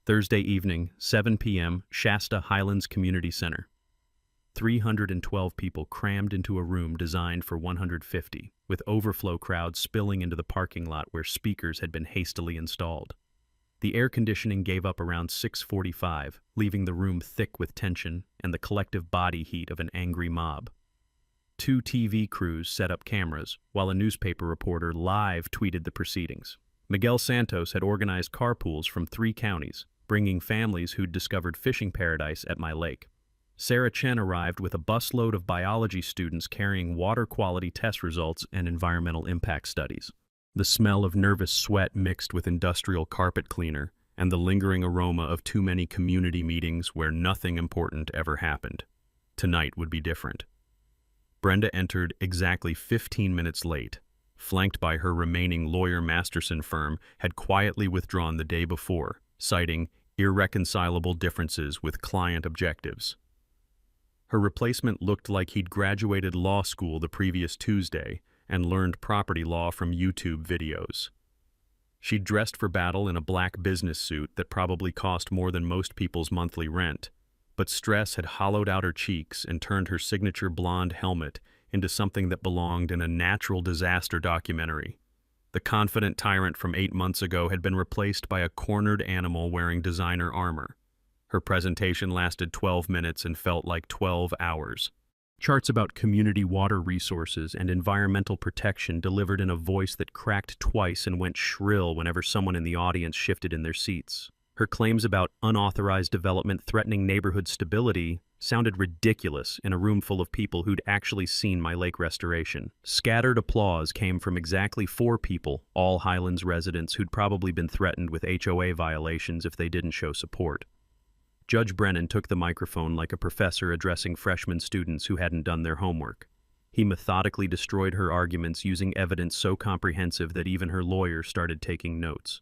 Thursday evening, 7 p.m., Shasta Highlands Community Center. 312 people crammed into a room designed for 150, with overflow crowds spilling into the parking lot where speakers had been hastily installed. The air conditioning gave up around 6:45, leaving the room thick with tension and the collective body heat of an angry mob. 2 TV crews set up cameras, while a newspaper reporter live tweeted the proceedings. Miguel Santos had organized carpools from 3 counties, bringing families who'd discovered fishing paradise at my lake. Sarah Chen arrived with a busload of biology students carrying water quality test results and environmental impact studies. The smell of nervous sweat mixed with industrial carpet cleaner and the lingering aroma of too many community meetings where nothing important ever happened. Tonight would be different. Brenda entered exactly 15 minutes late, flanked by her remaining lawyer Masterson firm had quietly withdrawn the day before, citing irreconcilable differences with client objectives. Her replacement looked like he'd graduated law school the previous Tuesday and learned property law from YouTube videos. She'd dressed for battle in a black business suit that probably cost more than most people's monthly rent, but stress had hollowed out her cheeks and turned her signature blonde helmet into something that belonged in a natural disaster documentary. The confident tyrant from 8 months ago had been replaced by a cornered animal wearing designer armor. Her presentation lasted 12 minutes and felt like 12 hours. Charts about community water resources and environmental protection delivered in a voice that cracked twice and went shrill whenever someone in the audience shifted in their seats. Her claims about unauthorized development threatening neighborhood stability sounded ridiculous in a room full of people who'd actually seen my lake restoration. Scattered applause came from exactly 4 people, all Highlands residents who'd probably been threatened with HOA violations if they didn't show support. Judge Brennan took the microphone like a professor addressing freshman students who hadn't done their homework. He methodically destroyed her arguments using evidence so comprehensive that even her lawyer started taking notes.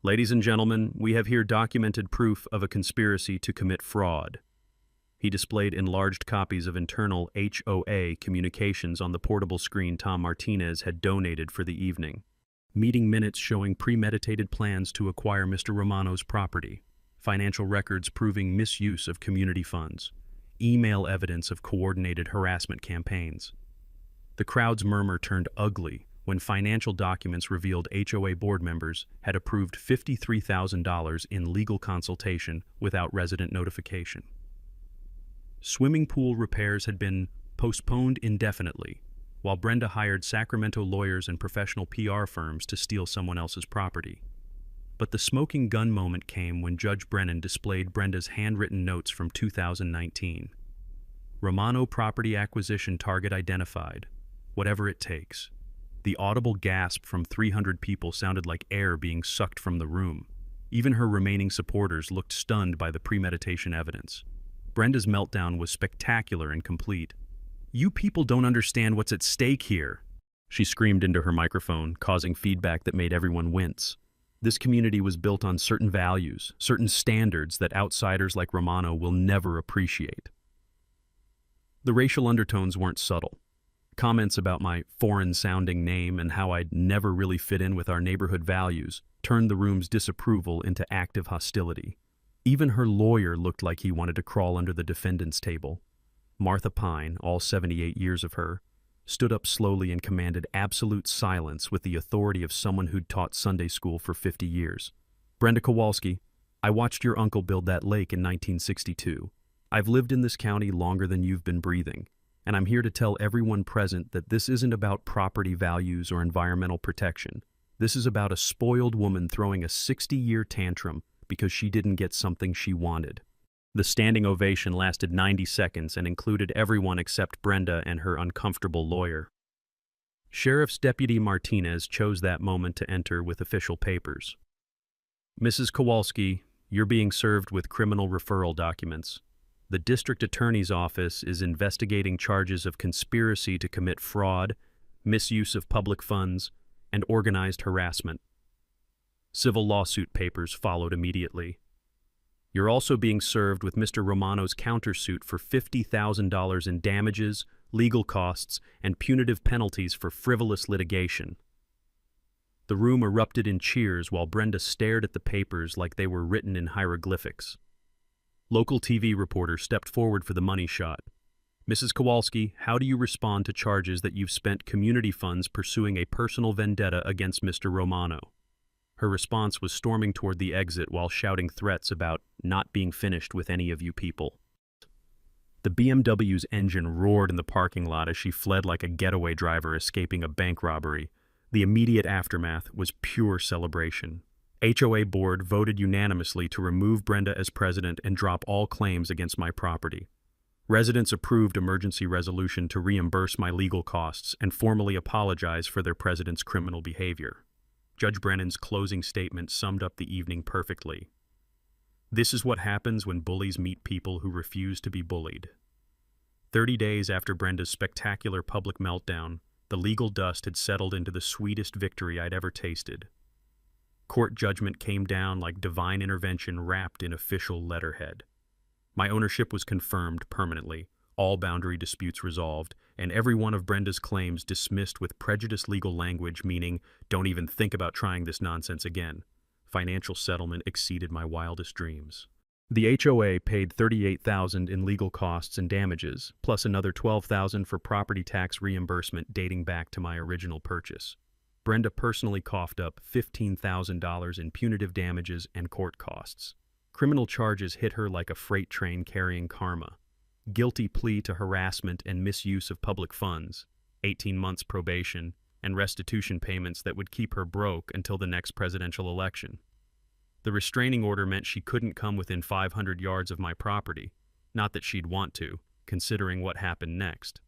Ladies and gentlemen, we have here documented proof of a conspiracy to commit fraud. He displayed enlarged copies of internal HOA communications on the portable screen Tom Martinez had donated for the evening. Meeting minutes showing premeditated plans to acquire Mr. Romano's property. Financial records proving misuse of community funds. Email evidence of coordinated harassment campaigns. The crowd's murmur turned ugly when financial documents revealed HOA board members had approved $53,000 in legal consultation without resident notification. Swimming pool repairs had been postponed indefinitely, while Brenda hired Sacramento lawyers and professional PR firms to steal someone else's property. But the smoking gun moment came when Judge Brennan displayed Brenda's handwritten notes from 2019. Romano property acquisition target identified. Whatever it takes. The audible gasp from 300 people sounded like air being sucked from the room. Even her remaining supporters looked stunned by the premeditation evidence. Brenda's meltdown was spectacular and complete. "You people don't understand what's at stake here," she screamed into her microphone, causing feedback that made everyone wince. This community was built on certain values, certain standards that outsiders like Romano will never appreciate. The racial undertones weren't subtle. Comments about my foreign-sounding name and how I'd never really fit in with our neighborhood values turned the room's disapproval into active hostility. Even her lawyer looked like he wanted to crawl under the defendant's table. Martha Pine, all 78 years of her, stood up slowly and commanded absolute silence with the authority of someone who'd taught Sunday school for 50 years. "Brenda Kowalski, I watched your uncle build that lake in 1962. I've lived in this county longer than you've been breathing, and I'm here to tell everyone present that this isn't about property values or environmental protection. This is about a spoiled woman throwing a 60-year tantrum because she didn't get something she wanted." The standing ovation lasted 90 seconds and included everyone except Brenda and her uncomfortable lawyer. Sheriff's Deputy Martinez chose that moment to enter with official papers. "Mrs. Kowalski, you're being served with criminal referral documents. The district attorney's office is investigating charges of conspiracy to commit fraud, misuse of public funds, and organized harassment." Civil lawsuit papers followed immediately. "You're also being served with Mr. Romano's countersuit for $50,000 in damages, legal costs, and punitive penalties for frivolous litigation." The room erupted in cheers while Brenda stared at the papers like they were written in hieroglyphics. Local TV reporter stepped forward for the money shot. "Mrs. Kowalski, how do you respond to charges that you've spent community funds pursuing a personal vendetta against Mr. Romano?" Her response was storming toward the exit while shouting threats about not being finished with any of you people. The BMW's engine roared in the parking lot as she fled like a getaway driver escaping a bank robbery. The immediate aftermath was pure celebration. HOA board voted unanimously to remove Brenda as president and drop all claims against my property. Residents approved emergency resolution to reimburse my legal costs and formally apologize for their president's criminal behavior. Judge Brennan's closing statement summed up the evening perfectly. "This is what happens when bullies meet people who refuse to be bullied." 30 days after Brenda's spectacular public meltdown, the legal dust had settled into the sweetest victory I'd ever tasted. Court judgment came down like divine intervention wrapped in official letterhead. My ownership was confirmed permanently, all boundary disputes resolved, and every one of Brenda's claims dismissed with prejudiced legal language meaning, "Don't even think about trying this nonsense again." Financial settlement exceeded my wildest dreams. The HOA paid $38,000 in legal costs and damages, plus another $12,000 for property tax reimbursement dating back to my original purchase. Brenda personally coughed up $15,000 in punitive damages and court costs. Criminal charges hit her like a freight train carrying karma. Guilty plea to harassment and misuse of public funds, 18 months probation, and restitution payments that would keep her broke until the next presidential election. The restraining order meant she couldn't come within 500 yards of my property, not that she'd want to, considering what happened next.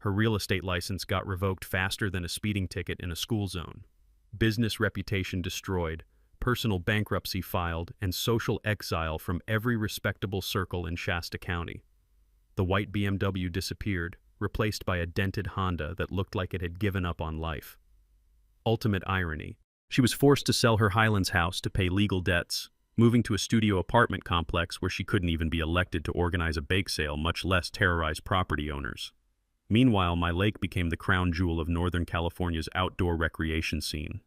Her real estate license got revoked faster than a speeding ticket in a school zone. Business reputation destroyed, personal bankruptcy filed, and social exile from every respectable circle in Shasta County. The white BMW disappeared, replaced by a dented Honda that looked like it had given up on life. Ultimate irony, She was forced to sell her Highlands house to pay legal debts, moving to a studio apartment complex where she couldn't even be elected to organize a bake sale, much less terrorize property owners. Meanwhile, my lake became the crown jewel of Northern California's outdoor recreation scene.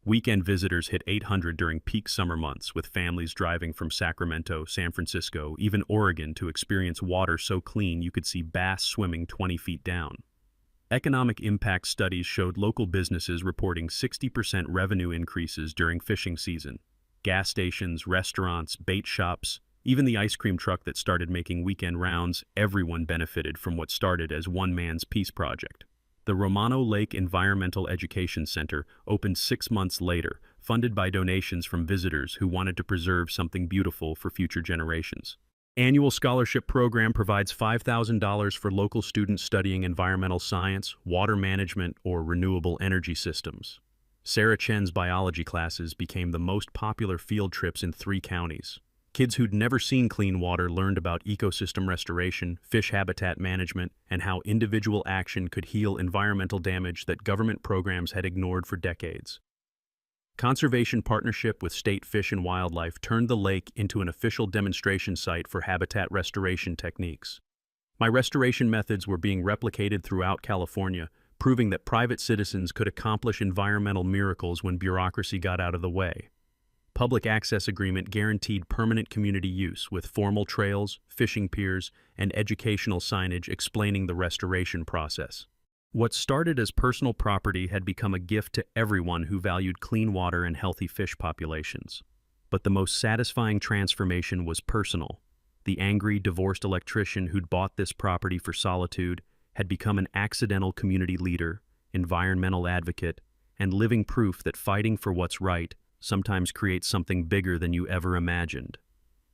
Weekend visitors hit 800 during peak summer months, with families driving from Sacramento, San Francisco, even Oregon to experience water so clean you could see bass swimming 20 feet down. Economic impact studies showed local businesses reporting 60% revenue increases during fishing season. Gas stations, restaurants, bait shops, even the ice cream truck that started making weekend rounds, everyone benefited from what started as one man's peace project. The Romano Lake Environmental Education Center opened 6 months later, funded by donations from visitors who wanted to preserve something beautiful for future generations. Annual scholarship program provides $5,000 for local students studying environmental science, water management, or renewable energy systems. Sarah Chen's biology classes became the most popular field trips in 3 counties. Kids who'd never seen clean water learned about ecosystem restoration, fish habitat management, and how individual action could heal environmental damage that government programs had ignored for decades. Conservation partnership with State Fish and Wildlife turned the lake into an official demonstration site for habitat restoration techniques. My restoration methods were being replicated throughout California, proving that private citizens could accomplish environmental miracles when bureaucracy got out of the way. Public access agreement guaranteed permanent community use with formal trails, fishing piers, and educational signage explaining the restoration process. What started as personal property had become a gift to everyone who valued clean water and healthy fish populations. But the most satisfying transformation was personal. The angry, divorced electrician who'd bought this property for solitude had become an accidental community leader, environmental advocate, and living proof that fighting for what's right sometimes creates something bigger than you ever imagined.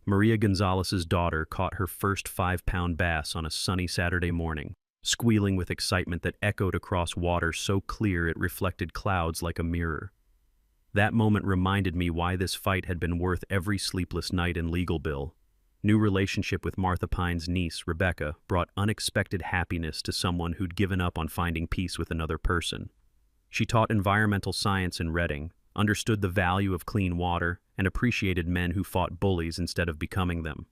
Maria Gonzalez's daughter caught her first 5-pound bass on a sunny Saturday morning, squealing with excitement that echoed across water so clear it reflected clouds like a mirror. That moment reminded me why this fight had been worth every sleepless night and legal bill. New relationship with Martha Pine's niece, Rebecca, brought unexpected happiness to someone who'd given up on finding peace with another person. She taught environmental science in Reading, understood the value of clean water, and appreciated men who fought bullies instead of becoming them.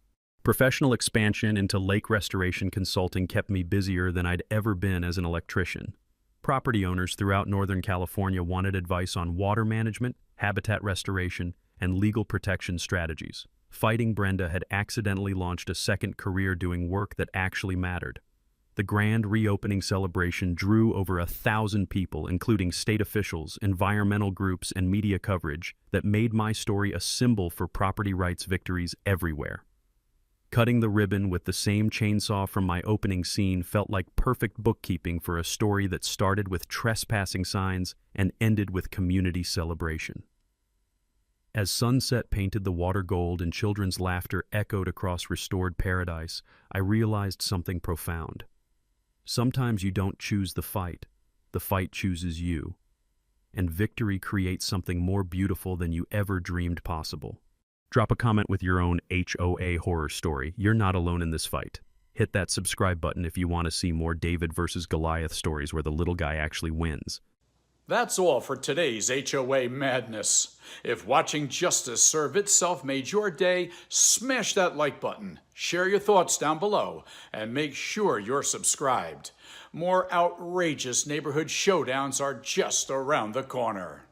Professional expansion into lake restoration consulting kept me busier than I'd ever been as an electrician. Property owners throughout Northern California wanted advice on water management, habitat restoration, and legal protection strategies. Fighting Brenda had accidentally launched a second career doing work that actually mattered. The grand reopening celebration drew over 1,000 people, including state officials, environmental groups, and media coverage that made my story a symbol for property rights victories everywhere. Cutting the ribbon with the same chainsaw from my opening scene felt like perfect bookkeeping for a story that started with trespassing signs and ended with community celebration. As sunset painted the water gold and children's laughter echoed across restored paradise, I realized something profound. Sometimes you don't choose the fight chooses you. And victory creates something more beautiful than you ever dreamed possible. Drop a comment with your own HOA horror story. You're not alone in this fight. Hit that subscribe button if you want to see more David versus Goliath stories where the little guy actually wins. That's all for today's HOA Madness. If watching justice serve itself made your day, smash that like button, share your thoughts down below, and make sure you're subscribed. More outrageous neighborhood showdowns are just around the corner.